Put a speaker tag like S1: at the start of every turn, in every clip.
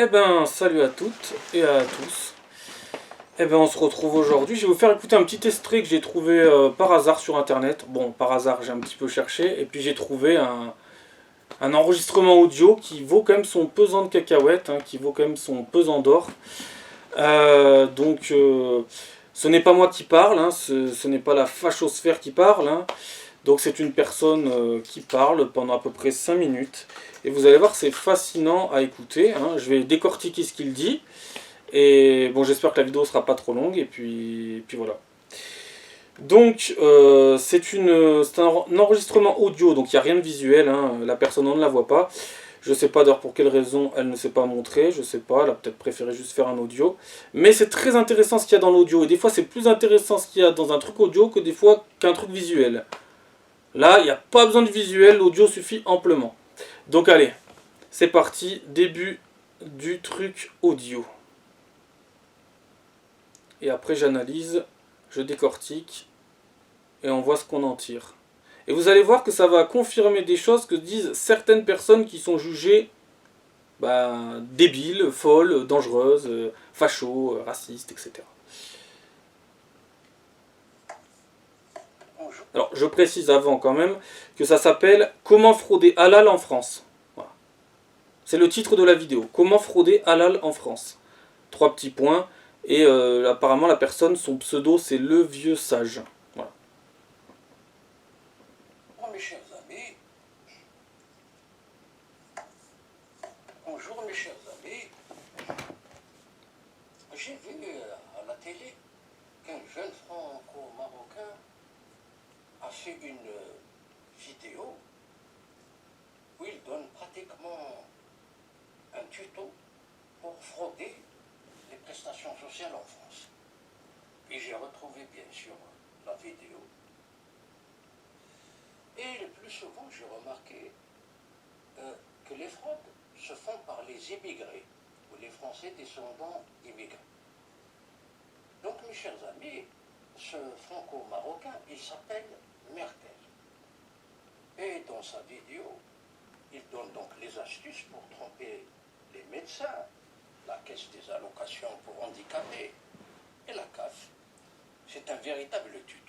S1: Eh ben, salut à toutes et à tous. Eh ben, on se retrouve aujourd'hui. Je vais vous faire écouter un petit extrait que j'ai trouvé par hasard sur internet. Bon, par hasard, j'ai un petit peu cherché. Et puis j'ai trouvé un enregistrement audio qui vaut quand même son pesant de cacahuètes, hein, qui vaut quand même son pesant d'or. Donc, ce n'est pas moi qui parle, hein, ce n'est pas la fachosphère qui parle. Hein. Donc, c'est une personne qui parle pendant à peu près 5 minutes. Et vous allez voir, c'est fascinant à écouter. Hein. Je vais décortiquer ce qu'il dit. Et bon, j'espère que la vidéo sera pas trop longue. Et puis voilà. Donc, c'est un enregistrement audio, donc il n'y a rien de visuel. Hein. La personne, on ne la voit pas. Je sais pas d'ailleurs pour quelle raison elle ne s'est pas montrée, je sais pas, elle a peut-être préféré juste faire un audio. Mais c'est très intéressant ce qu'il y a dans l'audio, et des fois c'est plus intéressant ce qu'il y a dans un truc audio que des fois qu'un truc visuel. Là, il n'y a pas besoin de visuel, l'audio suffit amplement. Donc allez, c'est parti, début du truc audio. Et après j'analyse, je décortique, et on voit ce qu'on en tire. Et vous allez voir que ça va confirmer des choses que disent certaines personnes qui sont jugées débiles, folles, dangereuses, fachos, racistes, etc. Alors, je précise avant quand même que ça s'appelle Comment frauder halal en France. Voilà. C'est le titre de la vidéo. Comment frauder halal en France. 3 petits points. Et apparemment, la personne, son pseudo, c'est Le Vieux Sage. Voilà.
S2: Mes chers amis, bonjour mes chers amis, j'ai vu à la télé qu'un jeune franco-marocain a fait une vidéo où il donne pratiquement un tuto pour frauder les prestations sociales en France. Et j'ai retrouvé bien sûr la vidéo. Et le plus souvent, j'ai remarqué que les fraudes se font par les immigrés, ou les Français descendants d'immigrés. Donc, mes chers amis, ce franco-marocain, il s'appelle Merkel. Et dans sa vidéo, il donne donc les astuces pour tromper les médecins, la caisse des allocations pour handicapés et la CAF. C'est un véritable tuto.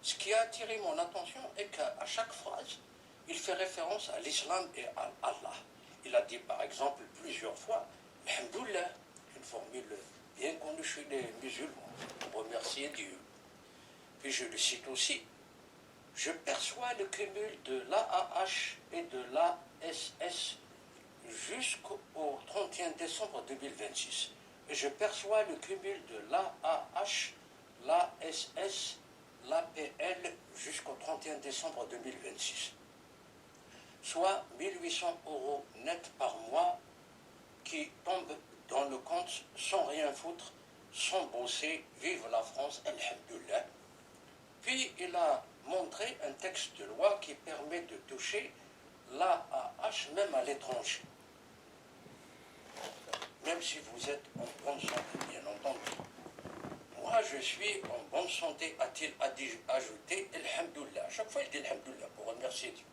S2: Ce qui a attiré mon attention est qu'à chaque phrase, il fait référence à l'islam et à Allah. Il a dit par exemple plusieurs fois « Alhamdoulilah », une formule bien connue chez les musulmans, pour remercier Dieu. Puis je le cite aussi « Je perçois le cumul de l'AAH et de l'ASS jusqu'au 31 décembre 2026. Et je perçois le cumul de l'AAH, l'ASS, l'APL jusqu'au 31 décembre 2026. Soit 1800 € net par mois qui tombent dans le compte sans rien foutre, sans bosser. Vive la France, alhamdoulilah. Puis il a montré un texte de loi qui permet de toucher l'AAH même à l'étranger. Même si vous êtes en bonne santé, bien entendu. Moi, je suis en bonne santé, a-t-il ajouté, alhamdoulilah. À chaque fois, il dit alhamdoulilah pour remercier Dieu.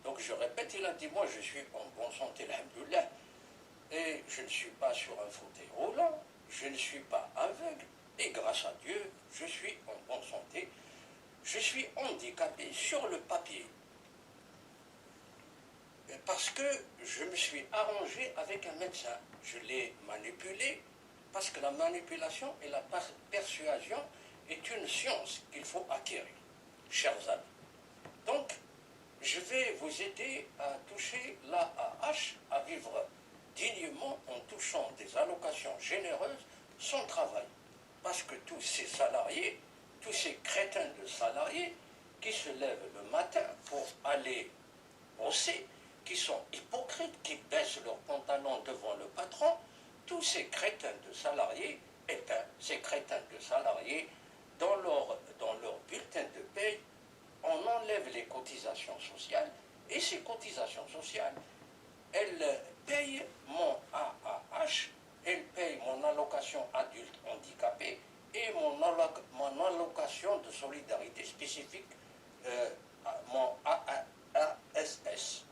S2: Donc, je répète, il a dit, moi, je suis en bonne santé, alhamdoulilah. Et je ne suis pas sur un fauteuil roulant, je ne suis pas aveugle. Et grâce à Dieu, je suis en bonne santé. Je suis handicapé sur le papier. Parce que je me suis arrangé avec un médecin. Je l'ai manipulé. Parce que la manipulation et la persuasion est une science qu'il faut acquérir, chers amis. Donc, je vais vous aider à toucher l'AAH, à vivre dignement en touchant des allocations généreuses sans travail. Parce que tous ces salariés, tous ces crétins de salariés qui se lèvent le matin pour aller bosser, qui sont hypocrites, qui baissent leurs pantalons devant le patron, tous ces crétins de salariés, eh bien, ces crétins de salariés, dans leur bulletin de paye, on enlève les cotisations sociales, et ces cotisations sociales, elles payent mon AAH, elles payent mon allocation adulte handicapé et mon allocation de solidarité spécifique, mon ASS.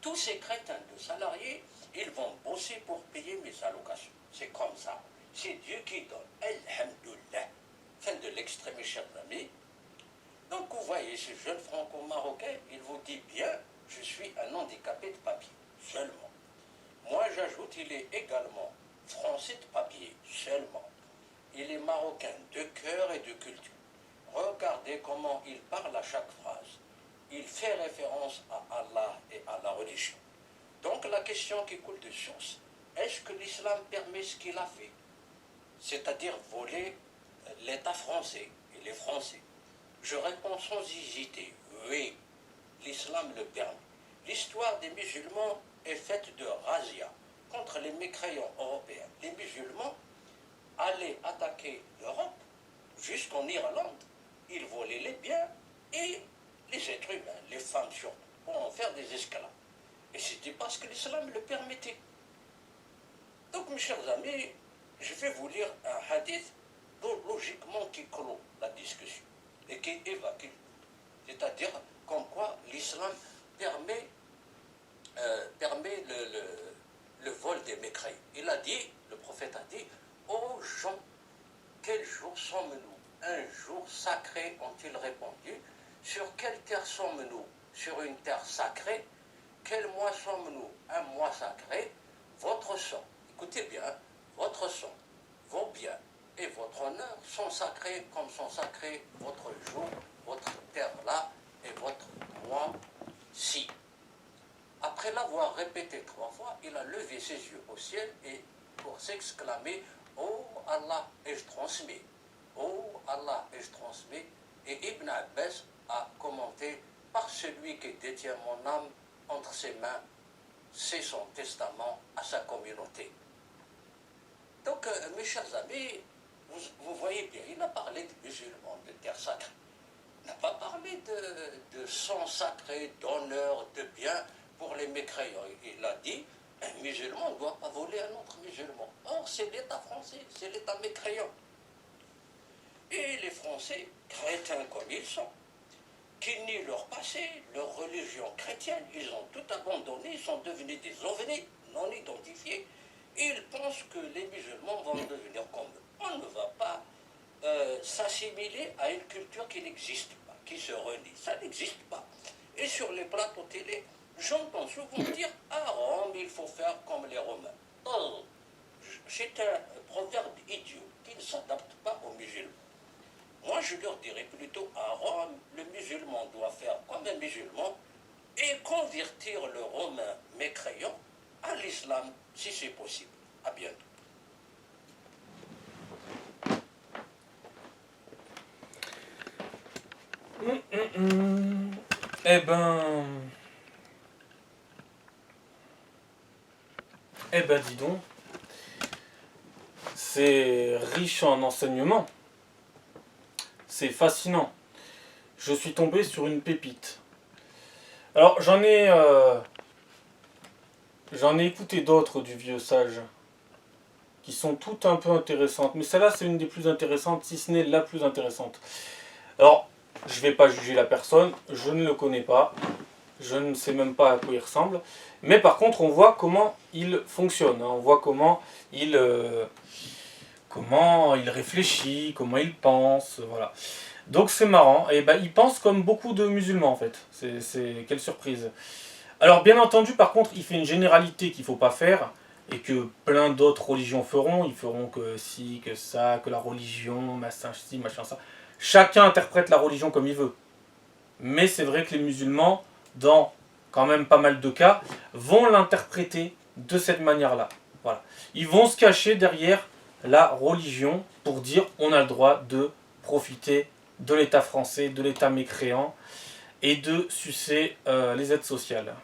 S2: Tous ces crétins de salariés Ils vont bosser pour payer mes allocations. C'est comme ça. C'est Dieu qui donne. Alhamdoulilah. Fin de l'extrait, mes chers amis. Donc vous voyez, ce jeune franco-marocain, il vous dit bien, je suis un handicapé de papier, seulement. Moi j'ajoute, il est également français de papier, seulement. Il est marocain de cœur et de culture. Regardez comment il parle à chaque phrase. Il fait référence à Allah et à la religion. Donc la question qui coule de source, est-ce que l'islam permet ce qu'il a fait? C'est-à-dire voler l'État français et les Français. Je réponds sans hésiter, oui, l'islam le permet. L'histoire des musulmans est faite de razzia contre les mécréants européens. Les musulmans allaient attaquer l'Europe jusqu'en Irlande. Ils volaient les biens et les êtres humains, les femmes surtout, pour en faire des esclaves. Et c'était parce que l'islam le permettait. Donc, mes chers amis, je vais vous lire un hadith logiquement qui clôt la discussion et qui évacue. C'est-à-dire comme quoi l'islam permet le vol des mécréants. Il a dit, le prophète a dit, ô gens, quel jour sommes-nous? Un jour sacré, ont-ils répondu. Sur quelle terre sommes-nous? Sur une terre sacrée. Quel mois sommes-nous? Un mois sacré. Votre sang, écoutez bien, votre sang, vos biens et votre honneur sont sacrés comme sont sacrés votre jour, votre terre là et votre mois-ci. Après l'avoir répété 3 fois, il a levé ses yeux au ciel et pour s'exclamer « Oh Allah, et je transmets, oh Allah, et je transmets ». Et Ibn Abbas a commenté « Par celui qui détient mon âme entre ses mains, c'est son testament à sa communauté ». Donc, mes chers amis, vous voyez bien, il a parlé de musulmans, de terre sacrée. Il n'a pas parlé de sang sacré, d'honneur, de bien pour les mécréants. Il a dit, un musulman ne doit pas voler un autre musulman. Or, c'est l'État français, c'est l'État mécréant. Et les Français, chrétiens comme ils sont, qui nient leur passé, leur religion chrétienne, ils ont tout abandonné, ils sont devenus des ovnis non identifiés. Et ils pensent que les musulmans vont devenir comme eux. On ne va pas s'assimiler à une culture qui n'existe pas, qui se renie. Ça n'existe pas. Et sur les plateaux télé, j'entends souvent dire « À Rome, il faut faire comme les Romains ». Oh, c'est un proverbe idiot qui ne s'adapte pas aux musulmans. Moi, je leur dirais plutôt à Rome, le musulman doit faire comme un musulman et convertir le romain mécréant à l'islam, si c'est possible. À bientôt.
S1: Eh ben, dis donc, c'est riche en enseignements. C'est fascinant. Je suis tombé sur une pépite. Alors, j'en ai écouté d'autres du vieux sage, qui sont toutes un peu intéressantes. Mais celle-là, c'est une des plus intéressantes, si ce n'est la plus intéressante. Alors, je ne vais pas juger la personne, je ne le connais pas, je ne sais même pas à quoi il ressemble. Mais par contre, on voit comment il fonctionne, hein. On voit comment il réfléchit, comment il pense, voilà. Donc c'est marrant, et ben il pense comme beaucoup de musulmans en fait, quelle surprise. Alors bien entendu, par contre, il fait une généralité qu'il ne faut pas faire, et que plein d'autres religions feront. Ils feront que ci, que ça, que la religion, machin ci, machin ça. Chacun interprète la religion comme il veut. Mais c'est vrai que les musulmans, dans quand même pas mal de cas, vont l'interpréter de cette manière-là. Voilà. Ils vont se cacher derrière la religion pour dire on a le droit de profiter de l'État français, de l'État mécréant et de sucer les aides sociales.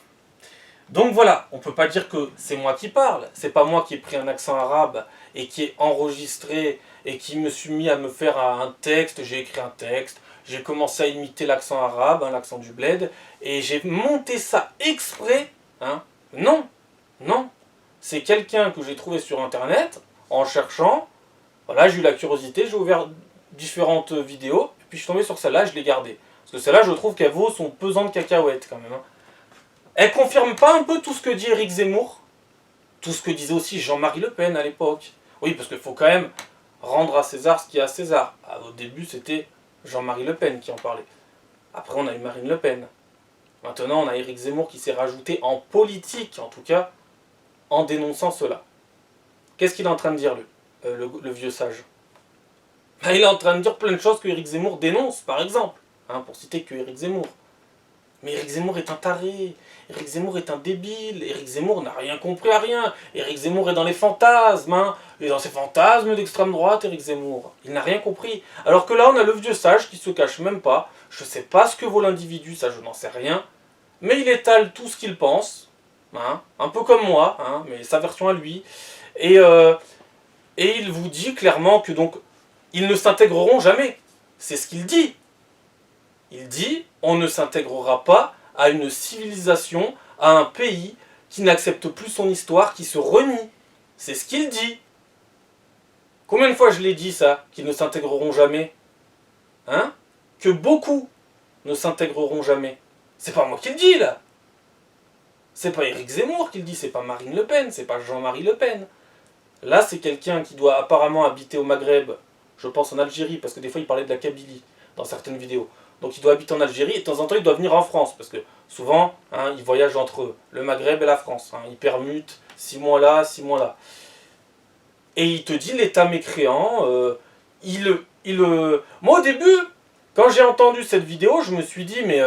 S1: Donc voilà, on ne peut pas dire que c'est moi qui parle, c'est pas moi qui ai pris un accent arabe et qui ai enregistré et qui me suis mis à me faire un texte, j'ai écrit un texte, j'ai commencé à imiter l'accent arabe, hein, l'accent du bled, et j'ai monté ça exprès, hein. Non, non, c'est quelqu'un que j'ai trouvé sur internet, en cherchant, voilà, j'ai eu la curiosité, j'ai ouvert différentes vidéos, et puis je suis tombé sur celle-là, je l'ai gardée. Parce que celle-là, je trouve qu'elle vaut son pesant de cacahuètes quand même, hein. Elle confirme pas un peu tout ce que dit Éric Zemmour? Tout ce que disait aussi Jean-Marie Le Pen à l'époque. Oui, parce qu'il faut quand même rendre à César ce qui est à César. Au début, c'était Jean-Marie Le Pen qui en parlait. Après, on a eu Marine Le Pen. Maintenant, on a Éric Zemmour qui s'est rajouté en politique, en tout cas, en dénonçant cela. Qu'est-ce qu'il est en train de dire, le vieux sage? Il est en train de dire plein de choses que Éric Zemmour dénonce, par exemple. Pour citer que Éric Zemmour. Mais Éric Zemmour est un taré. Éric Zemmour est un débile. Éric Zemmour n'a rien compris à rien. Éric Zemmour est dans les fantasmes. Il est dans ses fantasmes d'extrême droite, Éric Zemmour. Il n'a rien compris. Alors que là, on a le vieux sage qui se cache même pas. Je sais pas ce que vaut l'individu, ça je n'en sais rien. Mais il étale tout ce qu'il pense. Un peu comme moi, mais sa version à lui. Et il vous dit clairement que donc ils ne s'intégreront jamais. C'est ce qu'il dit. Il dit, on ne s'intégrera pas à une civilisation, à un pays qui n'accepte plus son histoire, qui se renie. C'est ce qu'il dit. Combien de fois je l'ai dit ça, qu'ils ne s'intégreront jamais? Que beaucoup ne s'intégreront jamais. C'est pas moi qui le dis là. C'est pas Éric Zemmour qui le dit, c'est pas Marine Le Pen, c'est pas Jean-Marie Le Pen. Là, c'est quelqu'un qui doit apparemment habiter au Maghreb, je pense en Algérie, parce que des fois il parlait de la Kabylie dans certaines vidéos. Donc il doit habiter en Algérie et de temps en temps il doit venir en France, parce que souvent il voyage entre le Maghreb et la France. Il permute 6 mois là, 6 mois là. Et il te dit l'État mécréant, moi au début, quand j'ai entendu cette vidéo, je me suis dit mais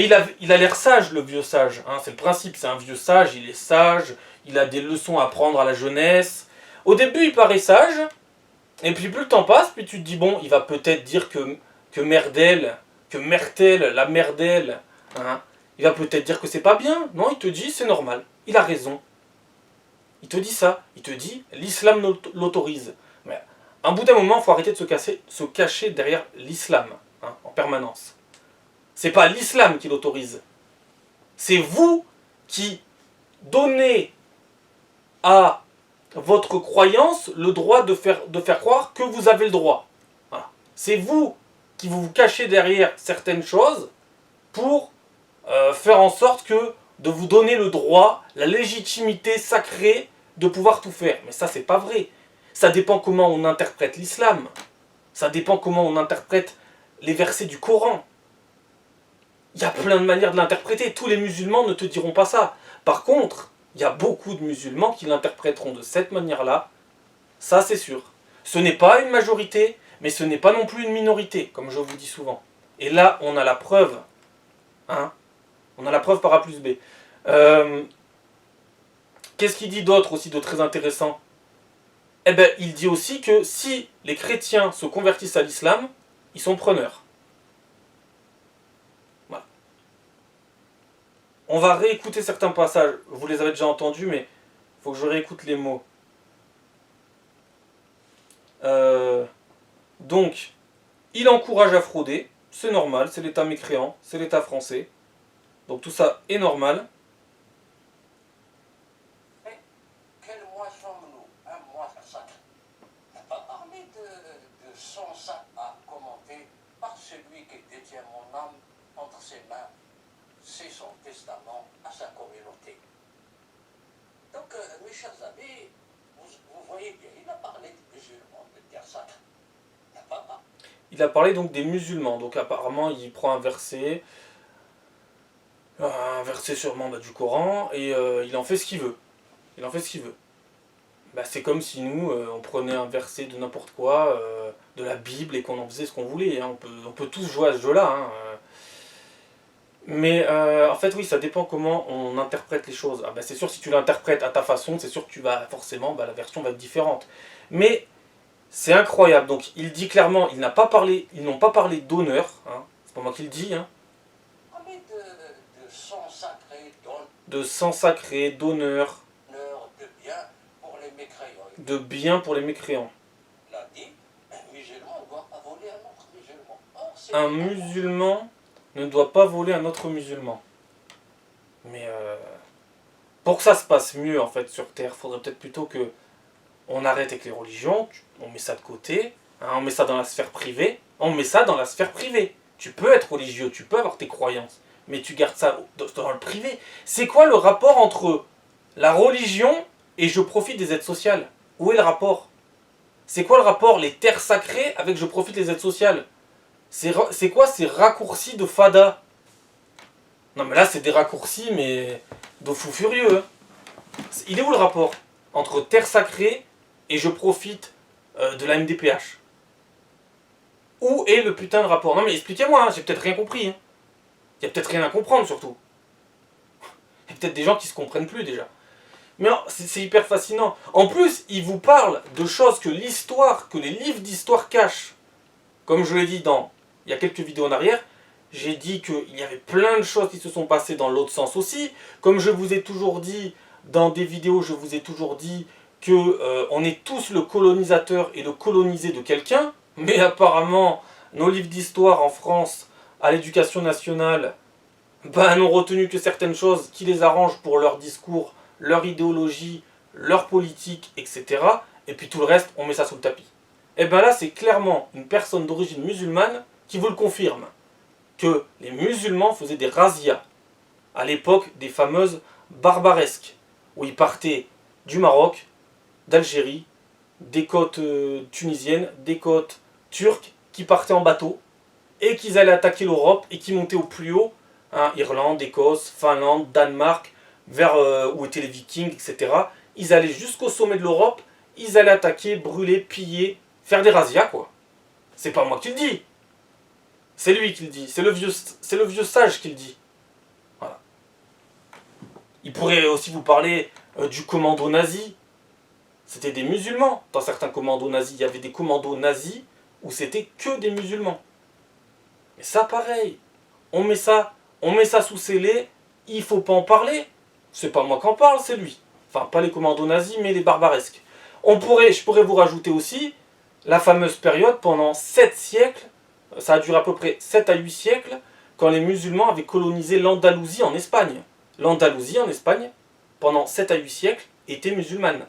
S1: il a l'air sage, le vieux sage. C'est le principe, c'est un vieux sage, il est sage, il a des leçons à apprendre à la jeunesse. Au début il paraît sage, et puis plus le temps passe, puis tu te dis bon, il va peut-être dire que Mertel, la Merdel, il va peut-être dire que c'est pas bien. Non, il te dit c'est normal, il a raison. Il te dit ça, il te dit l'islam l'autorise. Mais à un bout d'un moment, il faut arrêter de se cacher derrière l'islam, en permanence. C'est pas l'islam qui l'autorise. C'est vous qui donnez à votre croyance le droit de faire croire que vous avez le droit. Voilà. C'est vous qui vous cachez derrière certaines choses pour faire en sorte de vous donner le droit, la légitimité sacrée de pouvoir tout faire. Mais ça, c'est pas vrai. Ça dépend comment on interprète l'islam. Ça dépend comment on interprète les versets du Coran. Il y a plein de manières de l'interpréter. Tous les musulmans ne te diront pas ça. Par contre, il y a beaucoup de musulmans qui l'interpréteront de cette manière-là. Ça, c'est sûr. Ce n'est pas une majorité, mais ce n'est pas non plus une minorité, comme je vous dis souvent. Et là, on a la preuve. On a la preuve par A plus B. Qu'est-ce qu'il dit d'autre aussi de très intéressant? Il dit aussi que si les chrétiens se convertissent à l'islam, ils sont preneurs. Voilà. On va réécouter certains passages. Vous les avez déjà entendus, mais il faut que je réécoute les mots. Donc, il encourage à frauder. C'est normal, c'est l'État mécréant, c'est l'État français. Donc tout ça est normal.
S2: Mais quel mois sommes-nous? Un mois sacré. On n'a pas parlé de son sac à commenter par celui qui détient mon âme entre ses mains. C'est son testament à sa communauté. Donc, mes chers amis, vous voyez bien, il a parlé des musulmans de terre sacrée. Il n'a pas parlé.
S1: Il a parlé donc des musulmans. Donc apparemment, il prend un verset sûrement du Coran, et il en fait ce qu'il veut. Il en fait ce qu'il veut. C'est comme si nous, on prenait un verset de n'importe quoi, de la Bible, et qu'on en faisait ce qu'on voulait. On peut tous jouer à ce jeu-là. Mais en fait, oui, ça dépend comment on interprète les choses. C'est sûr, si tu l'interprètes à ta façon, c'est sûr que tu vas forcément, la version va être différente. Mais c'est incroyable. Donc il dit clairement, ils n'ont pas parlé d'honneur. C'est pas moi qui le dis.
S2: De sang sacré,
S1: de sang sacré, d'honneur,
S2: de bien pour les mécréants.
S1: De bien pour les mécréants.
S2: Il a dit, un musulman ne doit pas voler un autre musulman.
S1: Un musulman ne doit pas voler un autre musulman. Mais pour que ça se passe mieux en fait sur Terre, il faudrait peut-être plutôt que on arrête avec les religions, on met ça de côté, on met ça dans la sphère privée, Tu peux être religieux, tu peux avoir tes croyances, mais tu gardes ça dans le privé. C'est quoi le rapport entre La religion et je profite des aides sociales. Où est le rapport? C'est quoi le rapport, les terres sacrées, avec je profite des aides sociales? C'est quoi ces raccourcis de fada? Non mais là c'est des raccourcis mais de fou furieux. Hein. Il est où le rapport entre terre sacrée et je profite de la MDPH? Où est le putain de rapport? Non mais expliquez-moi, hein, j'ai peut-être rien compris. Hein. Il y a peut-être rien à comprendre surtout. Il y a peut-être des gens qui se comprennent plus déjà. Mais c'est hyper fascinant. En plus, il vous parle de choses que l'histoire, que les livres d'histoire cachent. Comme je l'ai dit il y a quelques vidéos en arrière, j'ai dit qu'il y avait plein de choses qui se sont passées dans l'autre sens aussi. Comme je vous ai toujours dit, dans des vidéos, je vous ai toujours dit que on est tous le colonisateur et le colonisé de quelqu'un. Mais apparemment, nos livres d'histoire en France, à l'éducation nationale, n'ont retenu que certaines choses qui les arrangent pour leur discours, leur idéologie, leur politique, etc. Et puis tout le reste, on met ça sous le tapis. Et bien là, c'est clairement une personne d'origine musulmane qui vous le confirme. Que les musulmans faisaient des razzias à l'époque des fameuses barbaresques, où ils partaient du Maroc, d'Algérie, des côtes tunisiennes, des côtes turques, qui partaient en bateau, et qu'ils allaient attaquer l'Europe, et qui montaient au plus haut, hein, Irlande, Écosse, Finlande, Danemark, vers où étaient les Vikings, etc. Ils allaient jusqu'au sommet de l'Europe, ils allaient attaquer, brûler, piller, faire des razzias, quoi. C'est pas moi qui le dis. C'est lui qui le dit. C'est le vieux sage qui le dit. Voilà. Il pourrait aussi vous parler du commando nazi. C'était des musulmans. Dans certains commandos nazis, il y avait des commandos nazis où c'était que des musulmans. Mais ça, pareil. On met ça sous scellé. Il faut pas en parler. C'est pas moi qui en parle, c'est lui. Enfin, pas les commandos nazis, mais les barbaresques. Je pourrais vous rajouter aussi la fameuse période pendant 7 siècles, ça a duré à peu près 7 à 8 siècles, quand les musulmans avaient colonisé l'Andalousie en Espagne. L'Andalousie en Espagne, pendant 7 à 8 siècles, était musulmane.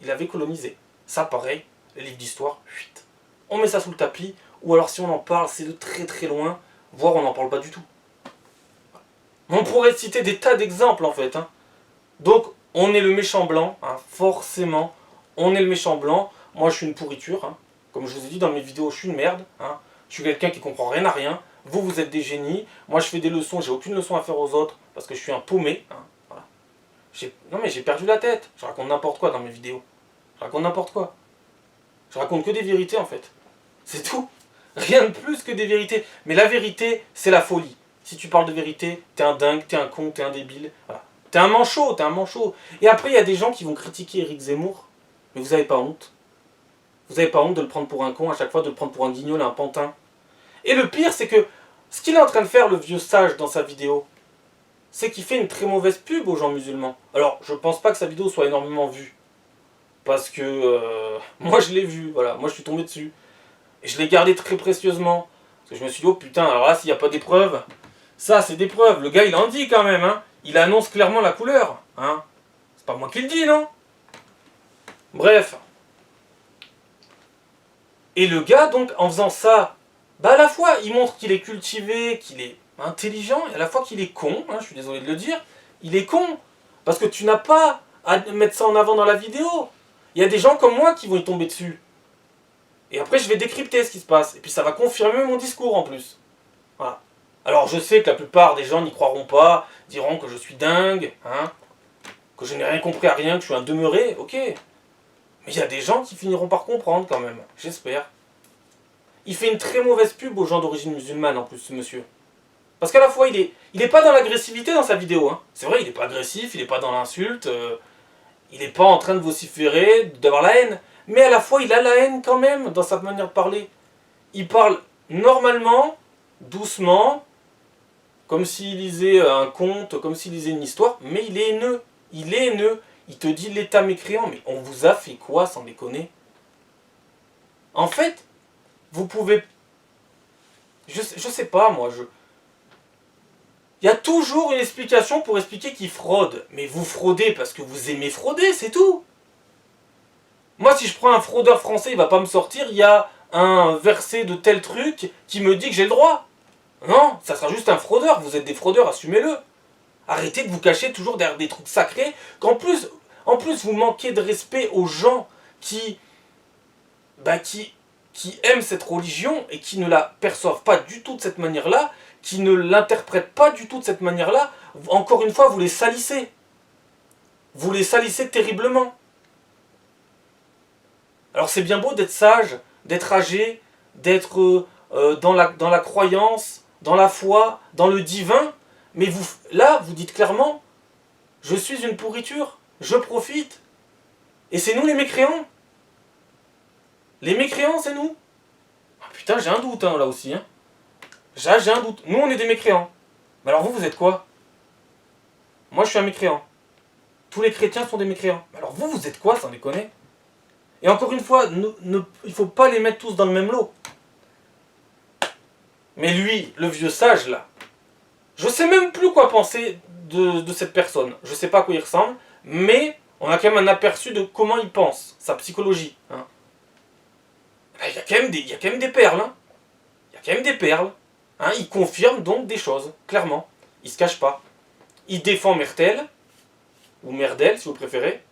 S1: Il avait colonisé. Ça, pareil, les livres d'histoire, fuite. On met ça sous le tapis, ou alors si on en parle, c'est de très très loin, voire on n'en parle pas du tout. On pourrait citer des tas d'exemples en fait. Hein. Donc, on est le méchant blanc, hein, forcément, on est le méchant blanc. Moi, je suis une pourriture. Hein. Comme je vous ai dit dans mes vidéos, je suis une merde. Hein. Je suis quelqu'un qui comprend rien à rien. Vous, vous êtes des génies. Moi, je fais des leçons. J'ai aucune leçon à faire aux autres parce que je suis un paumé. Hein. Voilà. Non, mais j'ai perdu la tête. Je raconte n'importe quoi dans mes vidéos. Je raconte n'importe quoi. Je raconte que des vérités, en fait. C'est tout. Rien de plus que des vérités. Mais la vérité, c'est la folie. Si tu parles de vérité, t'es un dingue, t'es un con, t'es un débile. Voilà. T'es un manchot, t'es un manchot. Et après, il y a des gens qui vont critiquer Éric Zemmour. Mais vous n'avez pas honte. Vous n'avez pas honte de le prendre pour un con à chaque fois, de le prendre pour un guignol, un pantin. Et le pire, c'est que ce qu'il est en train de faire, le vieux sage, dans sa vidéo, c'est qu'il fait une très mauvaise pub aux gens musulmans. Alors, je pense pas que sa vidéo soit énormément vue. Parce que moi, je l'ai vue, voilà. Moi, je suis tombé dessus. Et je l'ai gardé très précieusement. Parce que je me suis dit, oh putain, alors là, s'il n'y a pas des preuves, ça, c'est des preuves. Le gars, il en dit quand même, hein. Il annonce clairement la couleur, hein. C'est pas moi qui le dis, non? Bref. Et le gars, donc, en faisant ça, à la fois, il montre qu'il est cultivé, qu'il est intelligent, et à la fois qu'il est con, hein, je suis désolé de le dire, il est con. Parce que tu n'as pas à mettre ça en avant dans la vidéo. Il y a des gens comme moi qui vont y tomber dessus. Et après, je vais décrypter ce qui se passe. Et puis ça va confirmer mon discours en plus. Voilà. Alors je sais que la plupart des gens n'y croiront pas, diront que je suis dingue, hein, que je n'ai rien compris à rien, que je suis un demeuré, ok. Mais il y a des gens qui finiront par comprendre quand même, j'espère. Il fait une très mauvaise pub aux gens d'origine musulmane en plus, ce monsieur. Parce qu'à la fois, il est pas dans l'agressivité dans sa vidéo. Hein. C'est vrai, il n'est pas agressif, il n'est pas dans l'insulte, il n'est pas en train de vociférer, d'avoir la haine. Mais à la fois, il a la haine quand même dans sa manière de parler. Il parle normalement, doucement, comme s'il lisait un conte, comme s'il lisait une histoire, mais il est haineux. Il est haineux. Il te dit l'état mécréant, mais on vous a fait quoi sans déconner? En fait, vous pouvez... Je sais pas, moi, il y a toujours une explication pour expliquer qu'il fraude. Mais vous fraudez parce que vous aimez frauder, c'est tout. Moi, si je prends un fraudeur français, il va pas me sortir, il y a un verset de tel truc qui me dit que j'ai le droit. Non, ça sera juste un fraudeur. Vous êtes des fraudeurs, assumez-le. Arrêtez de vous cacher toujours derrière des trucs sacrés, en plus vous manquez de respect aux gens qui aiment cette religion et qui ne la perçoivent pas du tout de cette manière-là, qui ne l'interprètent pas du tout de cette manière-là. Encore une fois, vous les salissez. Vous les salissez terriblement. Alors c'est bien beau d'être sage, d'être âgé, d'être dans la croyance, dans la foi, dans le divin, mais vous, là, vous dites clairement, je suis une pourriture, je profite. Et c'est nous les mécréants. Les mécréants, c'est nous. Ah, putain, j'ai un doute, hein, là aussi. Hein. J'ai un doute. Nous, on est des mécréants. Mais alors vous êtes quoi? Moi, je suis un mécréant. Tous les chrétiens sont des mécréants. Mais alors vous êtes quoi, sans déconner? Et encore une fois, il ne faut pas les mettre tous dans le même lot. Mais lui, le vieux sage, là, je sais même plus quoi penser de cette personne. Je sais pas à quoi il ressemble, mais on a quand même un aperçu de comment il pense, sa psychologie. Hein. Il y a quand même des perles. Hein. Il y a quand même des perles. Hein. Il confirme donc des choses, clairement. Il se cache pas. Il défend Mertel, ou Merdel si vous préférez.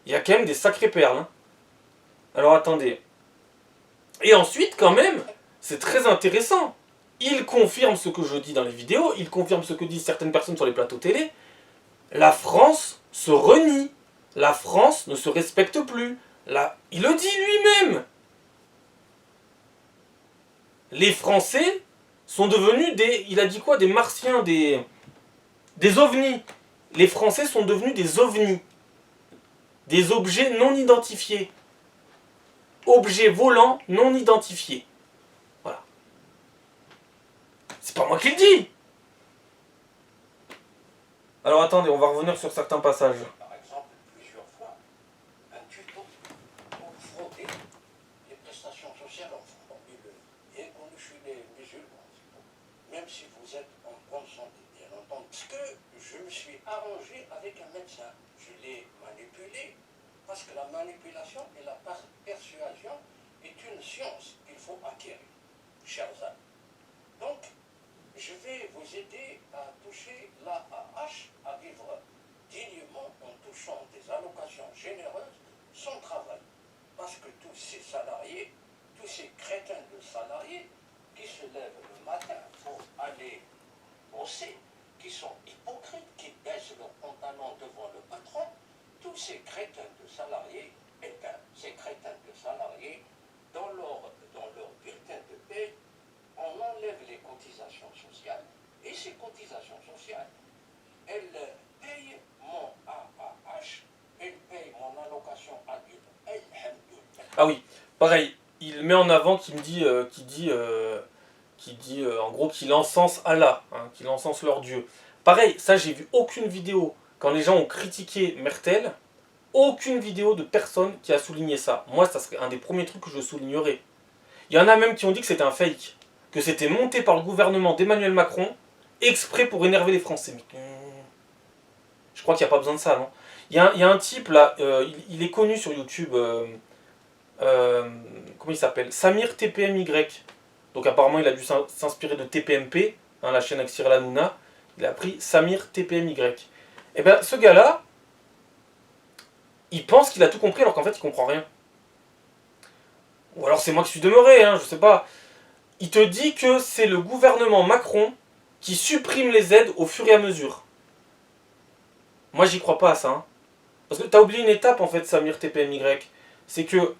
S1: Il y a quand même des sacrées perles. Hein. Alors attendez. Et ensuite, quand même, c'est très intéressant. Il confirme ce que je dis dans les vidéos, il confirme ce que disent certaines personnes sur les plateaux télé. La France se renie. La France ne se respecte plus. Il le dit lui-même. Les Français sont devenus des... Il a dit quoi? Des martiens, des ovnis. Les Français sont devenus des ovnis. Des objets non identifiés. Objets volants non identifiés. Voilà. C'est pas moi qui le dis. Alors attendez, on va revenir sur certains passages.
S2: Par exemple, plusieurs fois, un tuto pour frauder les prestations sociales en France. Bien connu chez les musulmans, même si vous êtes en bonne santé, bien entendu. Parce que je me suis arrangé avec un médecin. Je l'ai manipulé, parce que la manipulation et la persuasion est une science qu'il faut acquérir, chers amis. Donc, je vais vous aider à toucher l'AAH, à vivre dignement en touchant des allocations généreuses sans travail. Parce que tous ces salariés, tous ces crétins de salariés qui se lèvent le matin pour aller bosser, qui sont hypocrites, qui baissent leurs pantalons devant le patron, tous ces crétins de salariés, eh bien, ces crétins de salariés, dans leur bulletin de paie, on enlève les cotisations sociales, et ces cotisations sociales, elles payent mon AAH, elles payent mon allocation adulte.
S1: Ah oui, pareil, il met en avant qui dit en gros qu'il encense Allah, hein, qu'il encense leur Dieu. Pareil, ça j'ai vu aucune vidéo, quand les gens ont critiqué Mertel, aucune vidéo de personne qui a souligné ça. Moi, ça serait un des premiers trucs que je soulignerais. Il y en a même qui ont dit que c'était un fake, que c'était monté par le gouvernement d'Emmanuel Macron, exprès pour énerver les Français. Mais je crois qu'il n'y a pas besoin de ça, non? Il y a un type là, il est connu sur YouTube, comment il s'appelle? Samir TPMY. Donc apparemment il a dû s'inspirer de TPMP, hein, la chaîne avec Cyril Hanouna. Il a pris Samir TPMY. Et bien ce gars-là, il pense qu'il a tout compris alors qu'en fait il comprend rien. Ou alors c'est moi qui suis demeuré, hein, je sais pas. Il te dit que c'est le gouvernement Macron qui supprime les aides au fur et à mesure. Moi j'y crois pas à ça. Hein. Parce que t'as oublié une étape en fait, Samir TPMY. C'est que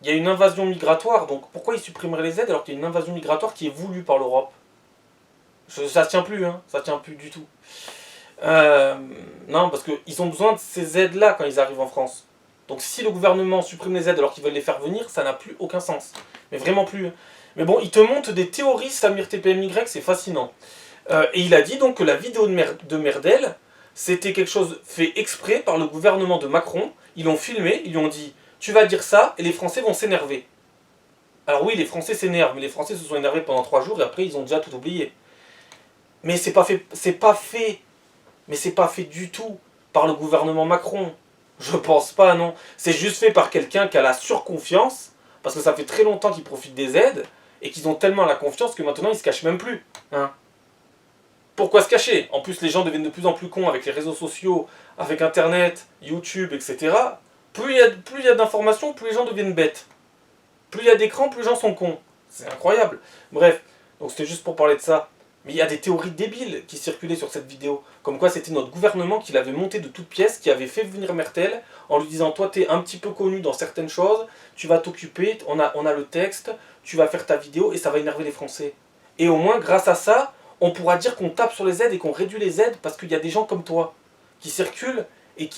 S1: il y a une invasion migratoire, donc pourquoi ils supprimeraient les aides alors qu'il y a une invasion migratoire qui est voulue par l'Europe? Ça tient plus, hein, ça tient plus du tout. Non, parce qu'ils ont besoin de ces aides-là quand ils arrivent en France. Donc si le gouvernement supprime les aides alors qu'ils veulent les faire venir, ça n'a plus aucun sens. Mais vraiment plus. Mais bon, il te montre des théories, Samir TPMY, c'est fascinant. Et il a dit donc que la vidéo de Merdel, c'était quelque chose fait exprès par le gouvernement de Macron. Ils l'ont filmé, ils lui ont dit « Tu vas dire ça et les Français vont s'énerver ». Alors oui, les Français s'énervent, mais les Français se sont énervés pendant 3 jours et après ils ont déjà tout oublié. Mais c'est pas fait du tout par le gouvernement Macron. Je pense pas, non. C'est juste fait par quelqu'un qui a la surconfiance, parce que ça fait très longtemps qu'ils profitent des aides, et qu'ils ont tellement la confiance que maintenant ils se cachent même plus. Hein. Pourquoi se cacher? En plus, les gens deviennent de plus en plus cons avec les réseaux sociaux, avec Internet, YouTube, etc. Plus il y a d'informations, plus les gens deviennent bêtes. Plus il y a d'écrans, plus les gens sont cons. C'est incroyable. Bref, donc c'était juste pour parler de ça. Mais il y a des théories débiles qui circulaient sur cette vidéo. Comme quoi c'était notre gouvernement qui l'avait monté de toutes pièces, qui avait fait venir Mertel en lui disant: toi t'es un petit peu connu dans certaines choses, tu vas t'occuper, on a le texte, tu vas faire ta vidéo et ça va énerver les Français. Et au moins grâce à ça, on pourra dire qu'on tape sur les aides et qu'on réduit les aides parce qu'il y a des gens comme toi qui circulent.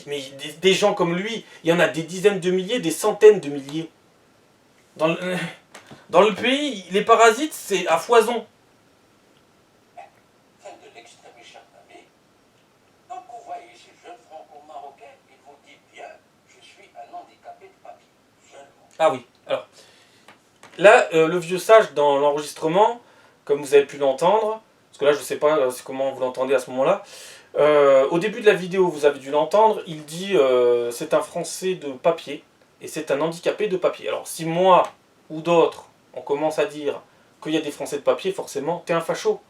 S1: Mais des gens comme lui, il y en a des dizaines de milliers, des centaines de milliers. Dans le pays, les parasites, c'est à foison.
S2: Fin de l'extrait, mes chers amis. Donc vous voyez ce jeune franco-marocain, il vous dit bien, je suis un handicapé de papier, seulement.
S1: Ah oui, alors. Là, le vieux sage dans l'enregistrement, comme vous avez pu l'entendre, parce que là je ne sais pas comment vous l'entendez à ce moment-là, au début de la vidéo vous avez dû l'entendre, il dit c'est un Français de papier et c'est un handicapé de papier. Alors si moi ou d'autres on commence à dire qu'il y a des Français de papier, forcément t'es un facho.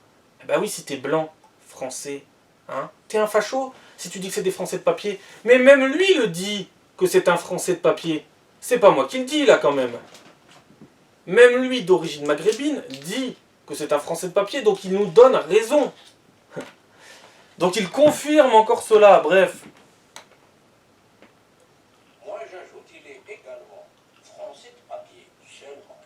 S1: Eh ben oui, si t'es blanc, français, hein, t'es un facho si tu dis que c'est des Français de papier. Mais même lui le dit que c'est un Français de papier. C'est pas moi qui le dis là quand même. Même lui, d'origine maghrébine, dit que c'est un Français de papier, donc il nous donne raison. Donc il confirme encore cela, bref.
S2: Moi j'ajoute, il est également français de papier, seulement.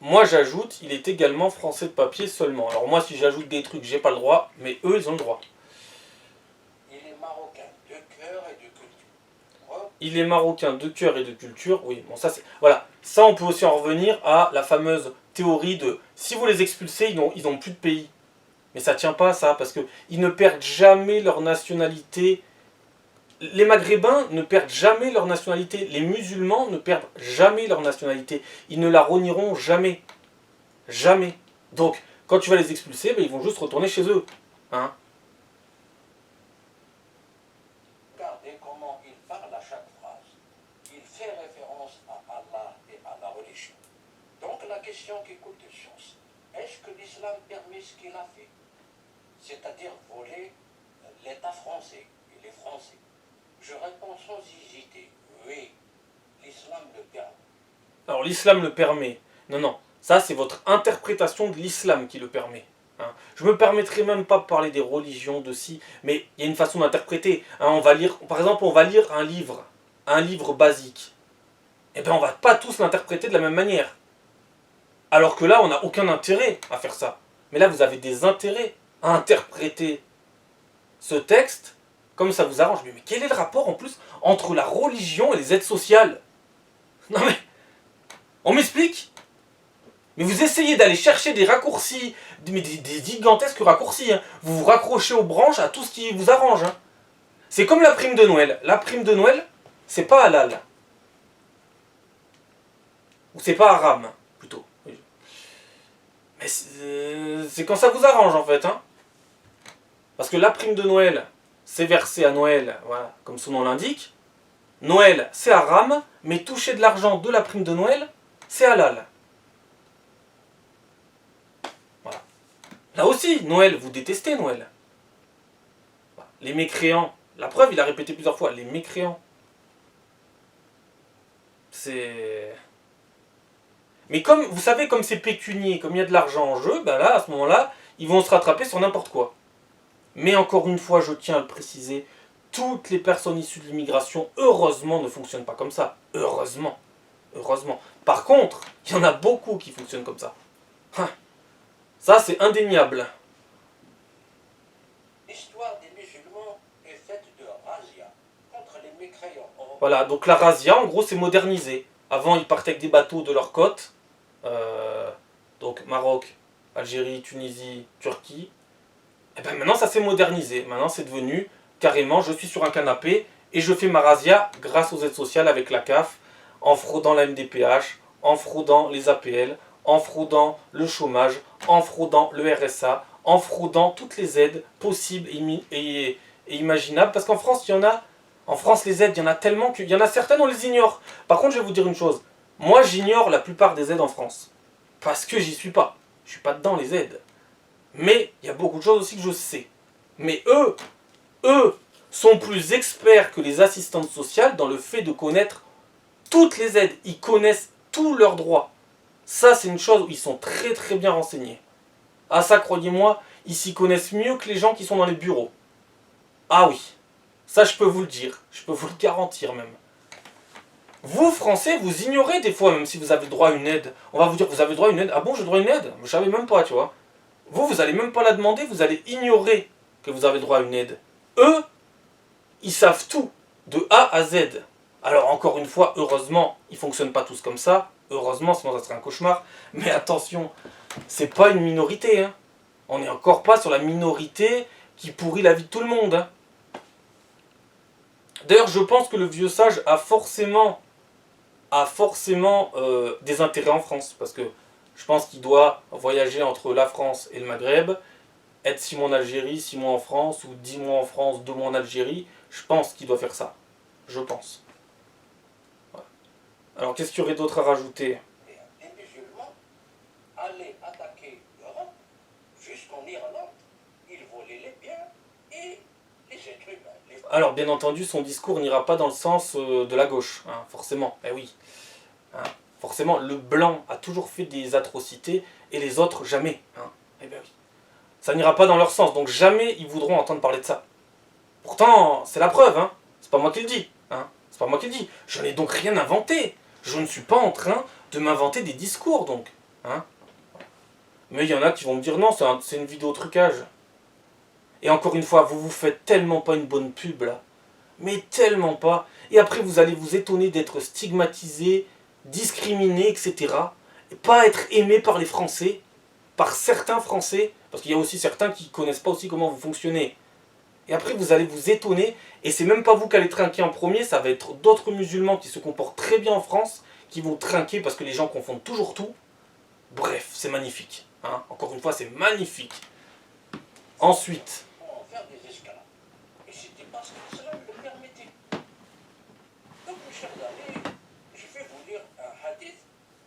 S1: Moi j'ajoute, il est également Français de papier seulement. Alors moi si j'ajoute des trucs, j'ai pas le droit, mais eux ils ont le droit.
S2: Il est marocain de cœur et de culture. Oh,
S1: Il est marocain de cœur et de culture, oui, bon ça c'est... Voilà, ça on peut aussi en revenir à la fameuse théorie de si vous les expulsez, ils ont plus de pays. Mais ça tient pas ça, parce qu'ils ne perdent jamais leur nationalité. Les Maghrébins ne perdent jamais leur nationalité. Les musulmans ne perdent jamais leur nationalité. Ils ne la renieront jamais. Jamais. Donc, quand tu vas les expulser, ben, ils vont juste retourner chez eux. Hein?
S2: regardez comment il parle à chaque phrase. Il fait référence à Allah et à la religion. Donc la question qui coûte de sens, est-ce que l'islam permet ce qu'il a fait? C'est-à-dire voler l'État français et les Français. Je réponds sans hésiter, oui, l'islam le permet.
S1: Alors, l'islam le permet. Non, non. Ça, c'est votre interprétation de l'islam qui le permet. Hein. Je me permettrai même pas de parler des religions, de si, mais il y a une façon d'interpréter. Hein, on va lire, par exemple, on va lire un livre basique. Eh bien, on va pas tous l'interpréter de la même manière. Alors que là, on n'a aucun intérêt à faire ça. Mais là, vous avez des intérêts à interpréter ce texte comme ça vous arrange. Mais quel est le rapport en plus entre la religion et les aides sociales? Non mais, on m'explique? Mais vous essayez d'aller chercher des raccourcis, des gigantesques raccourcis. Hein. Vous vous raccrochez aux branches à tout ce qui vous arrange. Hein. C'est comme la prime de Noël. La prime de Noël, c'est pas halal. Ou c'est pas haram, plutôt. Mais c'est quand ça vous arrange en fait. Hein. Parce que la prime de Noël, c'est versé à Noël, voilà, comme son nom l'indique. Noël, c'est haram, mais toucher de l'argent de la prime de Noël, c'est halal. Voilà. Là aussi, Noël, vous détestez Noël. Les mécréants, la preuve, il a répété plusieurs fois, les mécréants. C'est... Mais comme, vous savez, comme c'est pécunier, comme il y a de l'argent en jeu, ben là, à ce moment-là, ils vont se rattraper sur n'importe quoi. Mais encore une fois, je tiens à le préciser, toutes les personnes issues de l'immigration, heureusement, ne fonctionnent pas comme ça. Heureusement. Heureusement. Par contre, il y en a beaucoup qui fonctionnent comme ça. Ça, c'est indéniable.
S2: L'histoire des musulmans est faite de razzia contre les mécréants.
S1: Voilà, donc la razzia, en gros, c'est modernisé. Avant, ils partaient avec des bateaux de leur côte. Donc Maroc, Algérie, Tunisie, Turquie. Et bien maintenant, ça s'est modernisé. Maintenant, c'est devenu carrément, je suis sur un canapé et je fais ma razzia grâce aux aides sociales avec la CAF, en fraudant la MDPH, en fraudant les APL, en fraudant le chômage, en fraudant le RSA, en fraudant toutes les aides possibles et imaginables. Parce qu'en France, il y en a. En France, les aides, il y en a tellement qu'il y en a certaines, on les ignore. Par contre, je vais vous dire une chose. Moi, j'ignore la plupart des aides en France. Parce que j'y suis pas. Je suis pas dedans, les aides. Mais il y a beaucoup de choses aussi que je sais. Mais eux sont plus experts que les assistantes sociales dans le fait de connaître toutes les aides. Ils connaissent tous leurs droits. Ça, c'est une chose où ils sont très très bien renseignés. Ah ça, croyez-moi, ils s'y connaissent mieux que les gens qui sont dans les bureaux. Ah oui, ça je peux vous le dire, je peux vous le garantir même. Vous, Français, vous ignorez des fois, même si vous avez le droit à une aide. On va vous dire, vous avez le droit à une aide. Ah bon, j'ai le droit à une aide? Je savais même pas, tu vois. Vous allez même pas la demander, vous allez ignorer que vous avez le droit à une aide. Eux, ils savent tout, de A à Z. Alors encore une fois, heureusement, ils fonctionnent pas tous comme ça. Heureusement, sinon ça serait un cauchemar. Mais attention, c'est pas une minorité, hein. On n'est encore pas sur la minorité qui pourrit la vie de tout le monde, hein. D'ailleurs, je pense que le vieux sage a forcément des intérêts en France, parce que je pense qu'il doit voyager entre la France et le Maghreb, être 6 mois en Algérie, 6 mois en France, ou 10 mois en France, 2 mois en Algérie. Je pense qu'il doit faire ça. Je pense. Voilà. Alors, qu'est-ce qu'il y aurait d'autre à rajouter?
S2: Les musulmans allaient attaquer l'Europe jusqu'en Irlande. Ils volaient les biens et les êtres humains.
S1: Alors, bien entendu, son discours n'ira pas dans le sens de la gauche, hein, forcément. Eh oui. Hein. Forcément, le blanc a toujours fait des atrocités et les autres jamais. Hein. Eh bien oui. Ça n'ira pas dans leur sens, donc jamais ils voudront entendre parler de ça. Pourtant, c'est la preuve, hein. C'est pas moi qui le dis, hein. C'est pas moi qui le dis. Je n'ai donc rien inventé. Je ne suis pas en train de m'inventer des discours, donc. Hein. Mais il y en a qui vont me dire non, c'est une vidéo trucage. Et encore une fois, vous vous faites tellement pas une bonne pub là. Mais tellement pas. Et après, vous allez vous étonner d'être stigmatisé, discriminé, etc. Et pas être aimé par les Français, par certains Français, parce qu'il y a aussi certains qui connaissent pas aussi comment vous fonctionnez. Et après, vous allez vous étonner, et c'est même pas vous qui allez trinquer en premier, ça va être d'autres musulmans qui se comportent très bien en France, qui vont trinquer parce que les gens confondent toujours tout. Bref, c'est magnifique. Hein. Encore une fois, c'est magnifique. Ensuite,
S2: Pour en faire des esclaves. Et c'était parce que cela le permettait. Donc, mes chers amis, je vais vous lire un hadith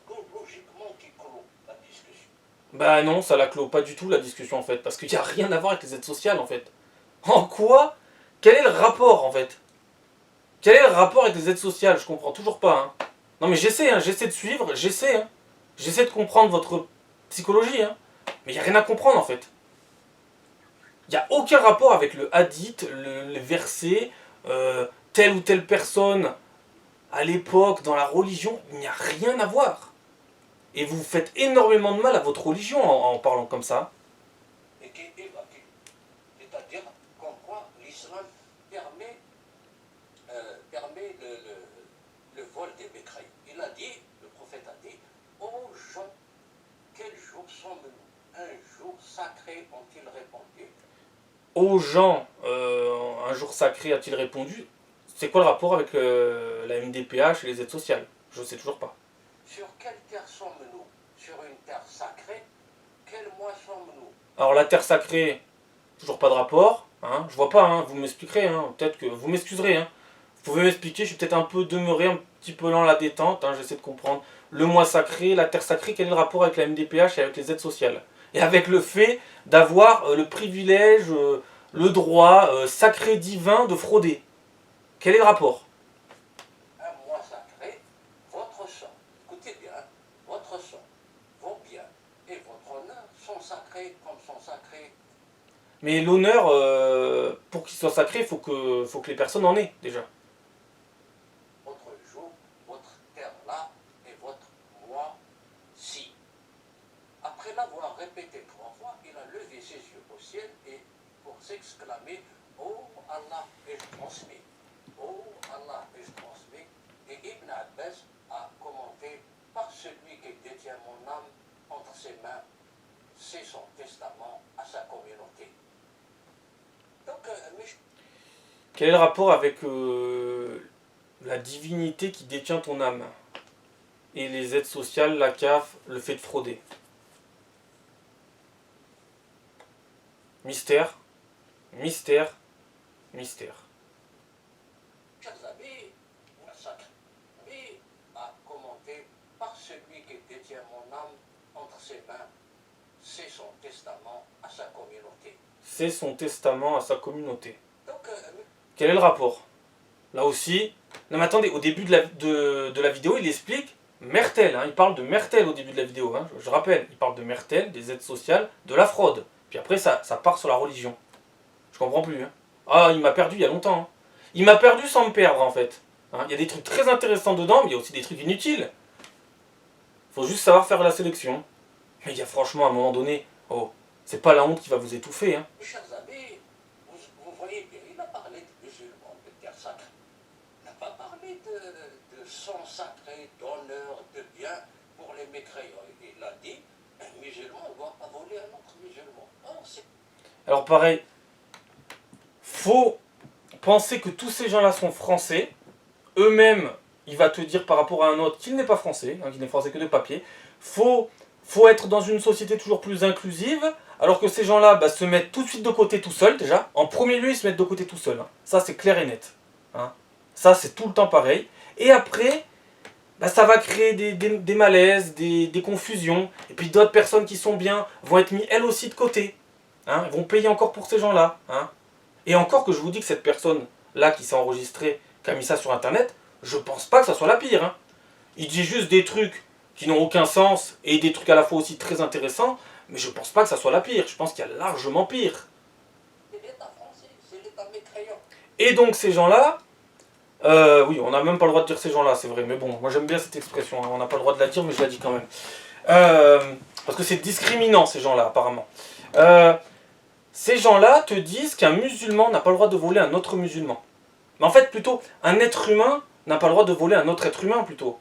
S2: logiquement qui clôt la discussion.
S1: bah non, ça la clôt pas du tout la discussion en fait, parce qu'il n'y a rien à voir avec les aides sociales en fait. En quoi? Quel est le rapport en fait? Quel est le rapport avec les aides sociales? Je comprends toujours pas. Hein. Non mais j'essaie, hein, j'essaie de suivre, j'essaie. Hein. J'essaie de comprendre votre psychologie, hein. Mais il n'y a rien à comprendre en fait. Il n'y a aucun rapport avec le hadith, les versets, telle ou telle personne à l'époque, dans la religion, il n'y a rien à voir. Et vous faites énormément de mal à votre religion en parlant comme ça.
S2: Et qui est évacué. C'est-à-dire comme quoi l'islam permet, le vol des bécailles. Il a dit, le prophète a dit, ô gens, quel jour sommes-nous? Un jour sacré ont-ils répondu.
S1: Aux gens, un jour sacré a-t-il répondu? C'est quoi le rapport avec la MDPH et les aides sociales? Je ne sais toujours pas.
S2: Sur quelle terre sommes-nous? Sur une terre sacrée? Quel mois sommes-nous?
S1: Alors la terre sacrée, toujours pas de rapport. Hein, je vois pas, hein, vous m'expliquerez. Hein, peut-être que vous m'excuserez. Hein. Vous pouvez m'expliquer, je suis peut-être un peu demeuré, un petit peu lent à la détente. Hein, j'essaie de comprendre. Le mois sacré, la terre sacrée, quel est le rapport avec la MDPH et avec les aides sociales? Et avec le fait d'avoir le privilège, le droit sacré divin de frauder. Quel est le rapport?
S2: Un mois sacré, votre sang, écoutez bien, votre sang, vos biens et votre honneur sont sacrés comme sont sacrés.
S1: Mais l'honneur, pour qu'il soit sacré, faut que les personnes en aient déjà.
S2: Votre jour, votre terre là et votre mois ci. Après l'avoir répété 3 fois, il a levé ses yeux au ciel et pour s'exclamer, oh Allah, et je transmets. Oh Allah, et je transmets. Et Ibn Abbas a commenté par celui qui détient mon âme entre ses mains, c'est son testament à sa communauté. Donc,
S1: Quel est le rapport avec la divinité qui détient ton âme? Et les aides sociales, la CAF, le fait de frauder? Mystère, mystère, mystère.
S2: chers amis, la sacrée a commenté par celui qui détient mon âme entre ses mains, c'est son testament à sa sa communauté.
S1: C'est son testament à sa communauté.
S2: Donc,
S1: Quel est le rapport? Là aussi... Non mais attendez, au début de la vidéo, il explique Mertel. Hein, il parle de Mertel au début de la vidéo. Hein, je rappelle, il parle de Mertel, des aides sociales, de la fraude. Puis après, ça part sur la religion. Je comprends plus. Hein. Ah, il m'a perdu il y a longtemps. Hein. Il m'a perdu sans me perdre en fait. Hein, il y a des trucs très intéressants dedans, mais il y a aussi des trucs inutiles. Faut juste savoir faire la sélection. Mais il y a franchement un moment donné, oh, c'est pas la honte qui va vous étouffer. Hein.
S2: mes chers amis, vous voyez bien, il a parlé de musulmans, de terre sacrée. Il n'a pas parlé de sang sacré, d'honneur, de bien pour les mécréants. Il a dit, un musulman ne doit pas voler un autre musulman. Or, c'est...
S1: Alors pareil, faut penser que tous ces gens-là sont français. Eux-mêmes, il va te dire par rapport à un autre qu'il n'est pas français, hein, qu'il n'est français que de papier. Faut être dans une société toujours plus inclusive, alors que ces gens-là se mettent tout de suite de côté tout seuls déjà. En premier lieu, ils se mettent de côté tout seuls. Hein. Ça, c'est clair et net. Hein. Ça, c'est tout le temps pareil. Et après, ça va créer des malaises, des confusions. Et puis d'autres personnes qui sont bien vont être mises elles aussi de côté. Hein. Elles vont payer encore pour ces gens-là. Hein. Et encore que je vous dis que cette personne-là qui s'est enregistrée, qui a mis ça sur Internet, je pense pas que ça soit la pire. Hein. Il dit juste des trucs qui n'ont aucun sens et des trucs à la fois aussi très intéressants, mais je pense pas que ça soit la pire. Je pense qu'il y a largement pire.
S2: C'est l'État français, c'est l'État mécréant.
S1: Et donc ces gens-là, oui, on n'a même pas le droit de dire ces gens-là, c'est vrai, mais bon, moi j'aime bien cette expression, hein. On n'a pas le droit de la dire, mais je la dis quand même. Parce que c'est discriminant ces gens-là, apparemment. Ces gens-là te disent qu'un musulman n'a pas le droit de voler un autre musulman. Mais en fait, plutôt, un être humain n'a pas le droit de voler un autre être humain, plutôt.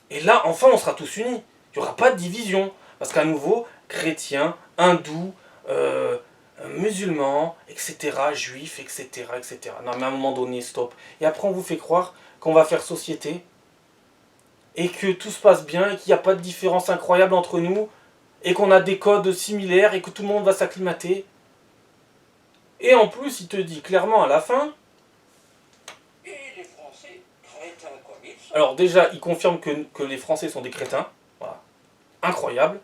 S1: Et là, enfin, on sera tous unis. Il n'y aura pas de division. Parce qu'à nouveau, chrétiens, hindous, musulmans, etc., juifs, etc., etc. Non, mais à un moment donné, stop. Et après, on vous fait croire qu'on va faire société, et que tout se passe bien, et qu'il n'y a pas de différence incroyable entre nous, et qu'on a des codes similaires, et que tout le monde va s'acclimater. Et en plus, il te dit clairement à la fin...
S2: Et les Français, crétins comme ils sont.
S1: Alors déjà, il confirme que les Français sont des crétins. Voilà. Incroyable.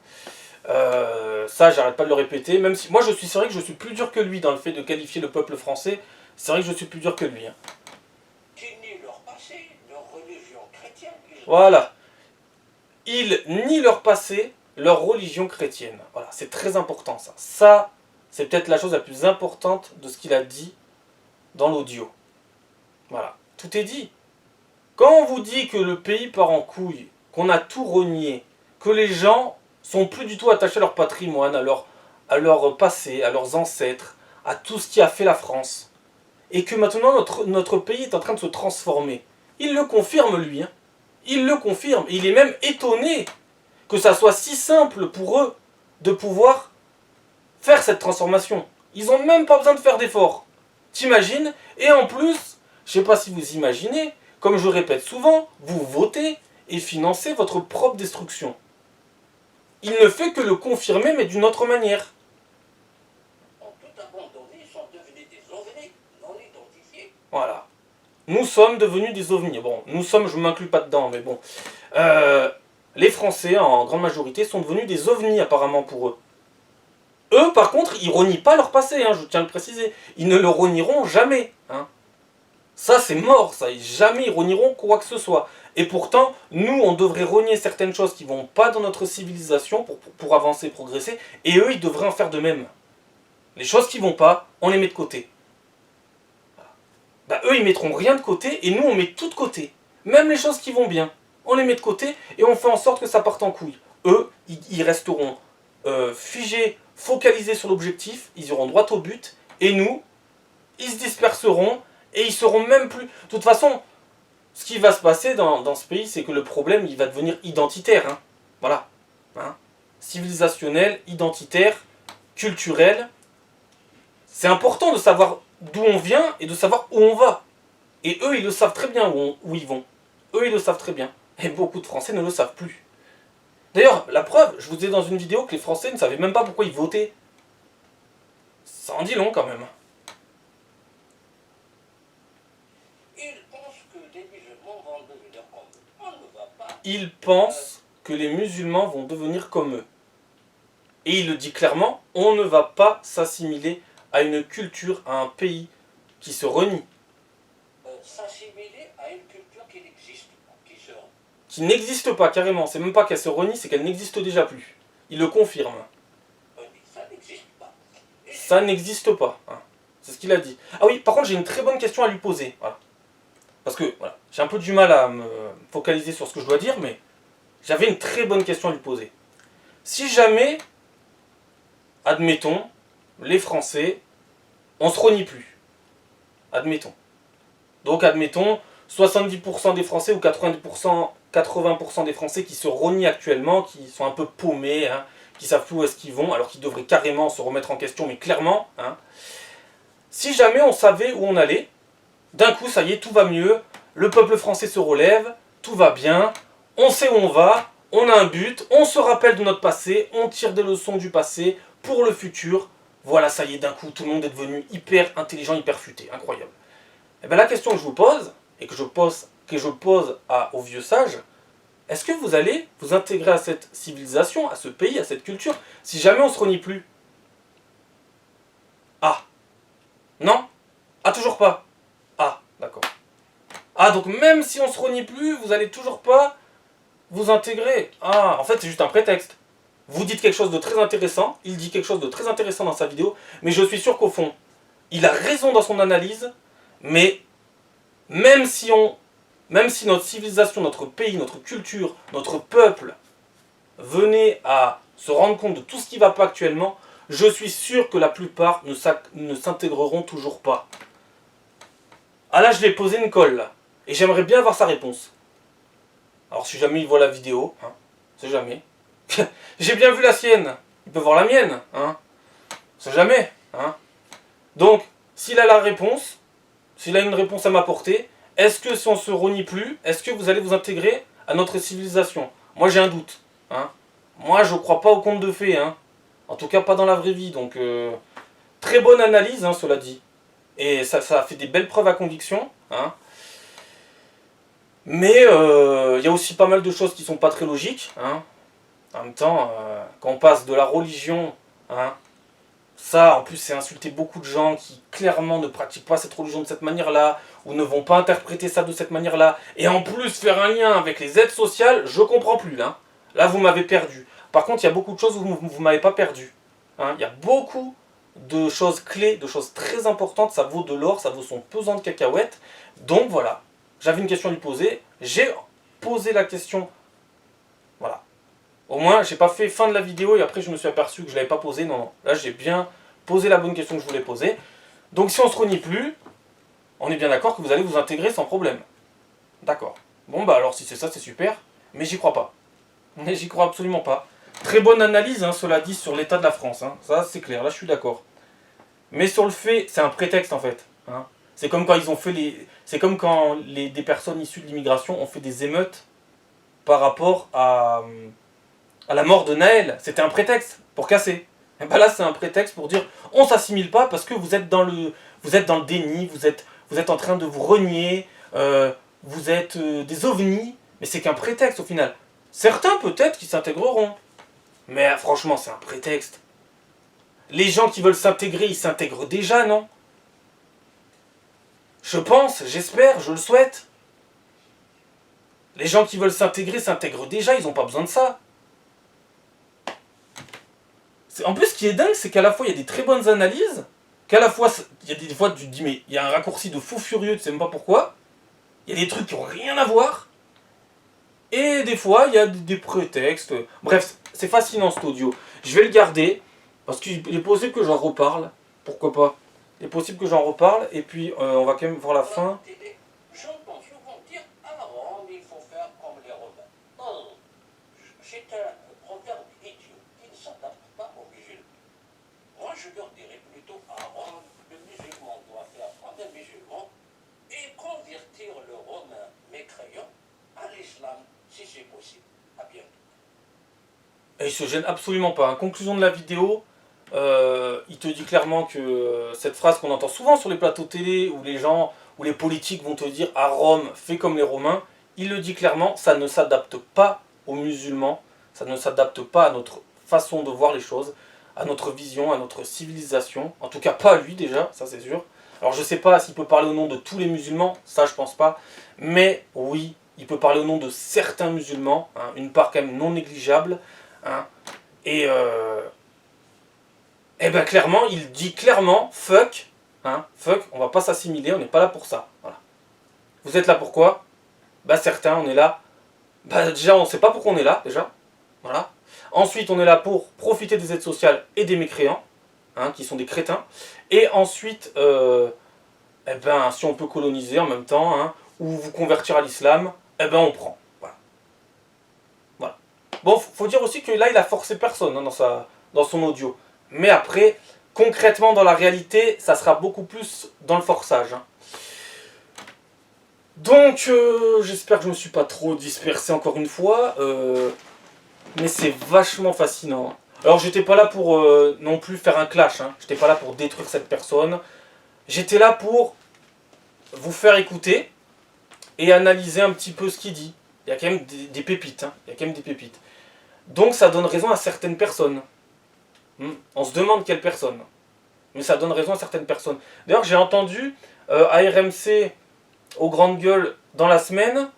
S1: Ça, j'arrête pas de le répéter. Même si moi, c'est vrai que je suis plus dur que lui dans le fait de qualifier le peuple français. C'est vrai que je suis plus dur que lui. Hein.
S2: Qui nient leur passé, leur religion chrétienne.
S1: Voilà. Ils nient leur passé, leur religion chrétienne. Voilà, c'est très important ça. Ça, c'est peut-être la chose la plus importante de ce qu'il a dit dans l'audio. Voilà, tout est dit. Quand on vous dit que le pays part en couille, qu'on a tout renié, que les gens sont plus du tout attachés à leur patrimoine, à leur passé, à leurs ancêtres, à tout ce qui a fait la France, et que maintenant notre pays est en train de se transformer. Il le confirme lui, hein. Il le confirme, il est même étonné que ça soit si simple pour eux de pouvoir faire cette transformation. Ils n'ont même pas besoin de faire d'efforts. T'imagines? Et en plus, je sais pas si vous imaginez, comme je répète souvent, vous votez et financez votre propre destruction. Il ne fait que le confirmer, mais d'une autre manière.
S2: Ont tout abandonné, ils sont devenus des ovnis non identifiés.
S1: Voilà. Nous sommes devenus des ovnis. Bon, nous sommes, je ne m'inclus pas dedans, mais bon. Les Français, en grande majorité, sont devenus des ovnis apparemment pour eux. Eux, par contre, ils renient pas leur passé, hein, je tiens à le préciser. Ils ne le renieront jamais. Hein. Ça, c'est mort, ça. Jamais ils renieront quoi que ce soit. Et pourtant, nous, on devrait renier certaines choses qui vont pas dans notre civilisation pour avancer, progresser. Et eux, ils devraient en faire de même. Les choses qui vont pas, on les met de côté. Eux, ils mettront rien de côté et nous, on met tout de côté. Même les choses qui vont bien, on les met de côté et on fait en sorte que ça parte en couille. Eux, ils resteront figés, focalisés sur l'objectif, ils iront droit au but. Et nous, ils se disperseront et ils seront même plus... De toute façon, ce qui va se passer dans ce pays, c'est que le problème, il va devenir identitaire. Hein. Voilà. Hein. Civilisationnel, identitaire, culturel. C'est important de savoir d'où on vient et de savoir où on va. Et eux, ils le savent très bien où ils vont. Eux, ils le savent très bien. Et beaucoup de Français ne le savent plus. D'ailleurs, la preuve, je vous disais dans une vidéo que les Français ne savaient même pas pourquoi ils votaient. Ça en dit long quand même.
S2: Ils pensent que les musulmans vont devenir comme eux. On ne va pas.
S1: Ils pensent que les musulmans vont devenir comme eux. Et il le dit clairement, on ne va pas s'assimiler à une culture, à un pays qui se renie.
S2: S'assimiler à une culture qui n'existe pas,
S1: qui n'existe pas carrément, c'est même pas qu'elle se renie, c'est qu'elle n'existe déjà plus. Il le confirme.
S2: Ça n'existe pas.
S1: Ça n'existe pas. Hein. C'est ce qu'il a dit. Ah oui, par contre j'ai une très bonne question à lui poser. Voilà. Parce que voilà, j'ai un peu du mal à me focaliser sur ce que je dois dire, mais j'avais une très bonne question à lui poser. Si jamais, admettons, les Français, on se renie plus. Admettons. Donc admettons, 70% des Français ou 80% des Français qui se renient actuellement, qui sont un peu paumés, hein, qui savent plus où est-ce qu'ils vont, alors qu'ils devraient carrément se remettre en question, mais clairement, hein, si jamais on savait où on allait, d'un coup, ça y est, tout va mieux, le peuple français se relève, tout va bien, on sait où on va, on a un but, on se rappelle de notre passé, on tire des leçons du passé pour le futur. Voilà, ça y est, d'un coup, tout le monde est devenu hyper intelligent, hyper futé, incroyable. Et bien la question que je vous pose, et que je pose aux vieux sages, est-ce que vous allez vous intégrer à cette civilisation, à ce pays, à cette culture, si jamais on se renie plus? Ah. Non? Ah, toujours pas. Ah, d'accord. Ah, donc même si on se renie plus, vous allez toujours pas vous intégrer. Ah, en fait, c'est juste un prétexte. Vous dites quelque chose de très intéressant, il dit quelque chose de très intéressant dans sa vidéo, mais je suis sûr qu'au fond, il a raison dans son analyse, mais même si notre civilisation, notre pays, notre culture, notre peuple venait à se rendre compte de tout ce qui ne va pas actuellement, je suis sûr que la plupart ne s'intégreront toujours pas. Ah là, je lui ai posé une colle, là. Et j'aimerais bien avoir sa réponse. Alors si jamais il voit la vidéo, hein, c'est jamais. J'ai bien vu la sienne, il peut voir la mienne, hein. C'est jamais, hein. Donc, s'il a la réponse, s'il a une réponse à m'apporter, est-ce que si on se renie plus, est-ce que vous allez vous intégrer à notre civilisation? Moi j'ai un doute, hein. Moi je crois pas au conte de fées, hein. En tout cas pas dans la vraie vie, donc très bonne analyse, hein, cela dit. Et ça a fait des belles preuves à conviction, hein. Mais il y a aussi pas mal de choses qui sont pas très logiques, hein. En même temps, quand on passe de la religion, hein, ça en plus c'est insulter beaucoup de gens qui clairement ne pratiquent pas cette religion de cette manière-là, ou ne vont pas interpréter ça de cette manière-là, et en plus faire un lien avec les aides sociales, je comprends plus là. Là vous m'avez perdu. Par contre il y a beaucoup de choses où vous m'avez pas perdu. Hein. Il y a beaucoup de choses clés, de choses très importantes, ça vaut de l'or, ça vaut son pesant de cacahuètes. Donc voilà, j'avais une question à lui poser, j'ai posé la question, voilà. Au moins, j'ai pas fait fin de la vidéo et après je me suis aperçu que je l'avais pas posé. Non, non. Là, j'ai bien posé la bonne question que je voulais poser. Donc, si on se renie plus, on est bien d'accord que vous allez vous intégrer sans problème. D'accord. Bon, bah alors, si c'est ça, c'est super. Mais j'y crois pas. Mais j'y crois absolument pas. Très bonne analyse, hein, cela dit, sur l'état de la France. Hein. Ça, c'est clair. Là, je suis d'accord. Mais sur le fait, c'est un prétexte en fait. Hein. C'est comme quand ils ont fait c'est comme quand des personnes issues de l'immigration ont fait des émeutes par rapport à la mort de Naël, c'était un prétexte pour casser. Et ben là, c'est un prétexte pour dire on s'assimile pas parce que vous êtes dans le déni, vous êtes en train de vous renier, vous êtes des ovnis, mais c'est qu'un prétexte au final. Certains peut-être qui s'intégreront, mais franchement, c'est un prétexte. Les gens qui veulent s'intégrer, ils s'intègrent déjà, non? Je pense, j'espère, je le souhaite. Les gens qui veulent s'intégrer s'intègrent déjà, ils n'ont pas besoin de ça. En plus, ce qui est dingue, c'est qu'à la fois, il y a des très bonnes analyses, qu'à la fois, il y a des fois, tu te dis, mais il y a un raccourci de fou furieux, tu sais même pas pourquoi. Il y a des trucs qui n'ont rien à voir. Et des fois, il y a des prétextes. Bref, c'est fascinant cet audio. Je vais le garder, parce qu'il est possible que j'en reparle. Pourquoi pas? Il est possible que j'en reparle, et puis on va quand même voir la fin.
S2: J'entends souvent dire à Rome, il faut faire comme les Romains. Oh, c'est un proverbe idiot qui ne s'adapte pas aux musulmans. Moi, je leur dirais plutôt à Rome, le musulman doit faire comme un musulman et convertir le romain mécréant à l'islam, si c'est possible. À bientôt.
S1: Et il se gêne absolument pas. Conclusion de la vidéo, il te dit clairement que cette phrase qu'on entend souvent sur les plateaux télé où les gens, où les politiques vont te dire à Rome, fais comme les Romains, il le dit clairement, ça ne s'adapte pas aux musulmans, ça ne s'adapte pas à notre façon de voir les choses, à notre vision, à notre civilisation. En tout cas, pas à lui déjà, ça c'est sûr. Alors je sais pas s'il peut parler au nom de tous les musulmans, ça je pense pas. Mais oui, il peut parler au nom de certains musulmans, hein, une part quand même non négligeable. Hein, et ben clairement, il dit clairement, fuck, hein, fuck, on va pas s'assimiler, on n'est pas là pour ça. Voilà. Vous êtes là pour quoi? Bah certains, on est là. Bah déjà, on sait pas pourquoi on est là, déjà. Voilà. Ensuite, on est là pour profiter des aides sociales et des mécréants, hein, qui sont des crétins. Et ensuite, eh ben, si on peut coloniser en même temps, hein, ou vous convertir à l'islam, eh ben on prend. Voilà. Voilà. Bon, faut dire aussi que là, il a forcé personne hein, dans son audio. Mais après, concrètement, dans la réalité, ça sera beaucoup plus dans le forçage. Hein. Donc, j'espère que je ne me suis pas trop dispersé encore une fois. Mais c'est vachement fascinant. Alors, j'étais pas là pour non plus faire un clash. Hein. J'étais pas là pour détruire cette personne. J'étais là pour vous faire écouter et analyser un petit peu ce qu'il dit. Il y a quand même des pépites. Hein. Il y a quand même des pépites. Donc, ça donne raison à certaines personnes. On se demande quelle personne. Mais ça donne raison à certaines personnes. D'ailleurs, j'ai entendu à RMC, aux grandes gueules, dans la semaine,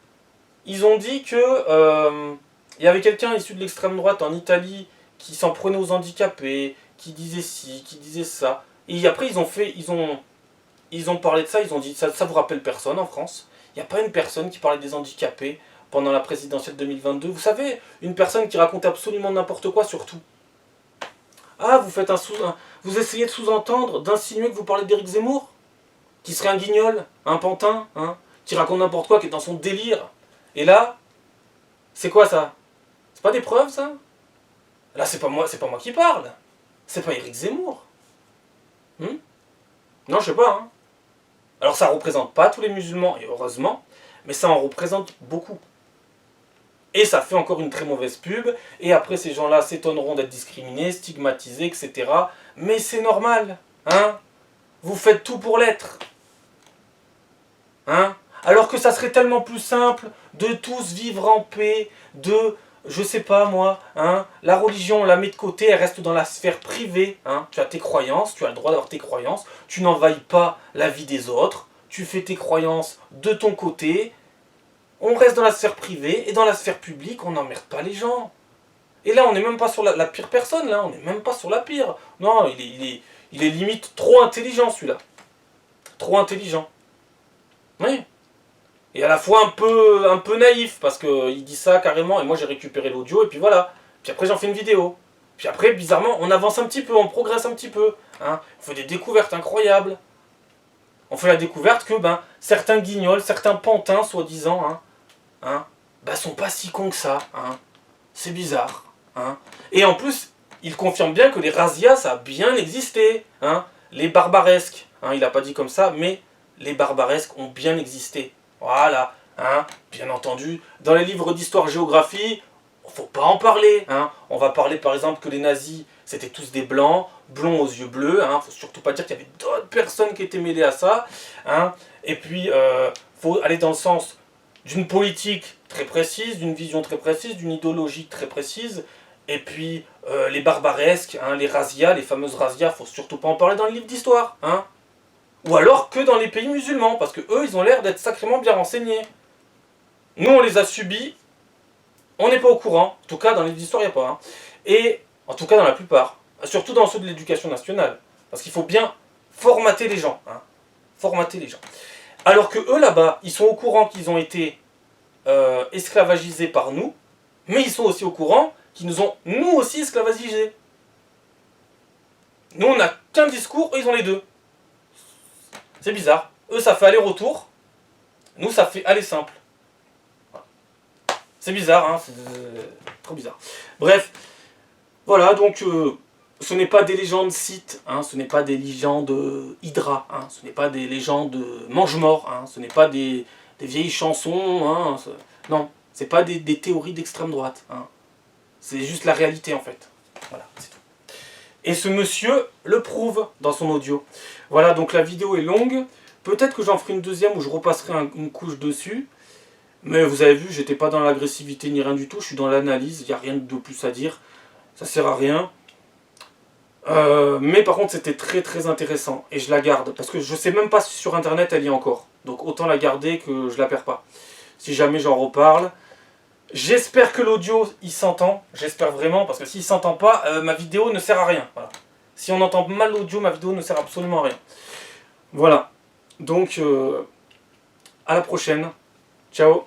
S1: ils ont dit que il y avait quelqu'un issu de l'extrême droite en Italie qui s'en prenait aux handicapés, qui disait ci, qui disait ça. Et après, ils ont parlé de ça, ils ont dit, ça vous rappelle personne en France? Il n'y a pas une personne qui parlait des handicapés pendant la présidentielle 2022. Vous savez, une personne qui raconte absolument n'importe quoi sur tout. Ah, vous essayez de sous-entendre, d'insinuer que vous parlez d'Éric Zemmour? Qui serait un guignol, un pantin, hein, qui raconte n'importe quoi, qui est dans son délire. Et là, c'est quoi ça? C'est pas des preuves ça? Là, c'est pas moi qui parle. C'est pas Éric Zemmour. Non, je sais pas. Hein. Alors ça représente pas tous les musulmans, et heureusement, mais ça en représente beaucoup. Et ça fait encore une très mauvaise pub, et après ces gens-là s'étonneront d'être discriminés, stigmatisés, etc. Mais c'est normal, hein? Vous faites tout pour l'être. Hein? Alors que ça serait tellement plus simple de tous vivre en paix, je sais pas moi, hein, la religion on la met de côté, elle reste dans la sphère privée, hein, tu as tes croyances, tu as le droit d'avoir tes croyances, tu n'envahis pas la vie des autres, tu fais tes croyances de ton côté, on reste dans la sphère privée, et dans la sphère publique, on n'emmerde pas les gens. Et là, on n'est même pas sur la pire personne, là, on n'est même pas sur la pire. Non, il est limite trop intelligent, celui-là. Trop intelligent. Oui. Et à la fois un peu naïf, parce qu'il dit ça carrément, et moi j'ai récupéré l'audio, et puis voilà. Puis après j'en fais une vidéo. Puis après, bizarrement, on avance un petit peu, on progresse un petit peu. Hein. On fait des découvertes incroyables. On fait la découverte que certains guignols, certains pantins, soi-disant, sont pas si cons que ça. Hein. C'est bizarre. Hein. Et en plus, il confirme bien que les razzias, ça a bien existé. Hein. Les barbaresques, il n'a pas dit comme ça, mais les barbaresques ont bien existé. Voilà, hein, bien entendu. Dans les livres d'histoire-géographie, faut pas en parler. Hein. On va parler par exemple que les nazis, c'était tous des blancs, blonds aux yeux bleus. Hein. Faut surtout pas dire qu'il y avait d'autres personnes qui étaient mêlées à ça. Hein. Et puis, faut aller dans le sens d'une politique très précise, d'une vision très précise, d'une idéologie très précise. Et puis, les barbaresques, les razzias, les fameuses razzias, faut surtout pas en parler dans les livres d'histoire. Hein. Ou alors que dans les pays musulmans, parce que eux, ils ont l'air d'être sacrément bien renseignés. Nous, on les a subis, on n'est pas au courant, en tout cas dans les livres d'histoire, il n'y a pas. Hein. Et, en tout cas dans la plupart, surtout dans ceux de l'éducation nationale, parce qu'il faut bien formater les gens. Hein. Formater les gens. Alors que eux, là-bas, ils sont au courant qu'ils ont été esclavagisés par nous, mais ils sont aussi au courant qu'ils nous ont, nous aussi, esclavagisés. Nous, on n'a qu'un discours, eux, ils ont les deux. C'est bizarre. Eux, ça fait aller-retour. Nous, ça fait aller simple. Voilà. C'est bizarre, hein. C'est trop bizarre. Bref. Voilà, donc, ce n'est pas des légendes Sith, hein. Ce n'est pas des légendes Hydra, hein. Ce n'est pas des légendes Mange-Mort, hein. Ce n'est pas des vieilles chansons, hein. Non, c'est pas des théories d'extrême droite, hein. C'est juste la réalité, en fait. Voilà, c'est tout. Et ce monsieur le prouve dans son audio. Voilà, donc la vidéo est longue. Peut-être que j'en ferai une deuxième où je repasserai une couche dessus. Mais vous avez vu, j'étais pas dans l'agressivité ni rien du tout. Je suis dans l'analyse, il n'y a rien de plus à dire. ça sert à rien. Mais par contre c'était très très intéressant et je la garde parce que je sais même pas si sur internet elle y est encore. Donc autant la garder que je la perds pas. Si jamais j'en reparle. J'espère que l'audio il s'entend, j'espère vraiment, parce que s'il s'entend pas, ma vidéo ne sert à rien. Voilà. Si on entend mal l'audio, ma vidéo ne sert absolument à rien. Voilà. Donc à la prochaine. Ciao.